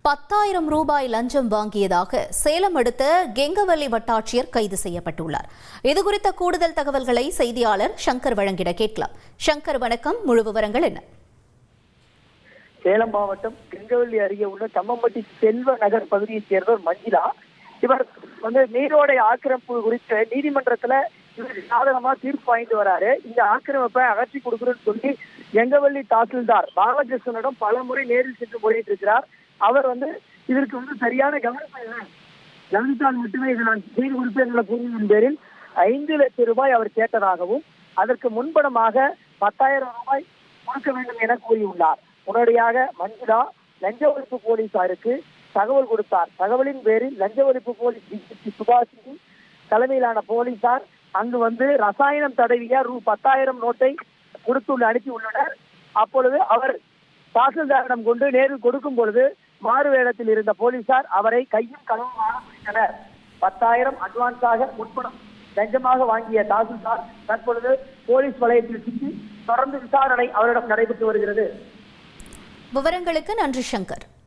10,000 ரூபாய் லஞ்சம் வாங்கியதாக சேலம் அடுத்த கெங்கவல்லி வட்டாட்சியர் கைது செய்யப்பட்டுள்ளார். இதுகுறித்த கூடுதல் தகவல்களை செய்தியாளர் சங்கர் வழங்கிட கேட்கலாம். சங்கர், வணக்கம். முழு விவரங்கள் என்ன? சேலம் மாவட்டம் கெங்கவல்லி அருகே உள்ள தம்மம்பட்டி செல்வ நகர் பகுதியைச் சேர்ந்தவர் மஞ்சிலா. இவர் நீரோடை ஆக்கிரமிப்பு குறித்து நீதிமன்றத்துல இவர் சாதகமா தீர்ப்பு வாங்கிட்டு வராரு. இந்த ஆக்கிரமிப்பை அகற்றி கொடுக்குறேன்னு சொல்லி கெங்கவல்லி தாசில்தார் பாலகிருஷ்ணனிடம் பல முறை நேரில் சென்று முறையிட்டு இருக்கிறார். அவர் இதற்கு சரியான கவனிப்பு கவனித்தால் மட்டுமே இதை நான் செய்து கொடுப்பேன் என்ற கூறியின் பேரில் 5 லட்சம் ரூபாய் அவர் கேட்டதாகவும் அதற்கு முன்பணமாக 10,000 ரூபாய் கொடுக்க வேண்டும் என கூறியுள்ளார். உடனடியாக மஞ்சுளா லஞ்ச ஒழிப்பு போலீசாருக்கு தகவல் கொடுத்தார். தகவலின் பேரில் லஞ்ச ஒழிப்பு போலீஸ் டிஜிபி சுபாஷ் தலைமையிலான போலீசார் அங்கு ரசாயனம் தடவிய ரூ. 10,000 நோட்டை அனுப்பி உள்ளனர். அப்பொழுது அவர் தாசில்தாரிடம் கொண்டு நேரில் கொடுக்கும் பொழுது மாறு வேடத்தில் இருந்த போலீசார் அவரை கையும் களவுமாக பிடித்தனர். 10,000 அட்வான்ஸாக முன்பணம் லஞ்சமாக வாங்கிய தாசில்தார் தற்பொழுது போலீஸ் வளையத்தில் சிக்கி தொடர்ந்து விசாரணை அவரிடம் நடைபெற்று வருகிறது. விவரங்களுக்கு நன்றி, சங்கர்.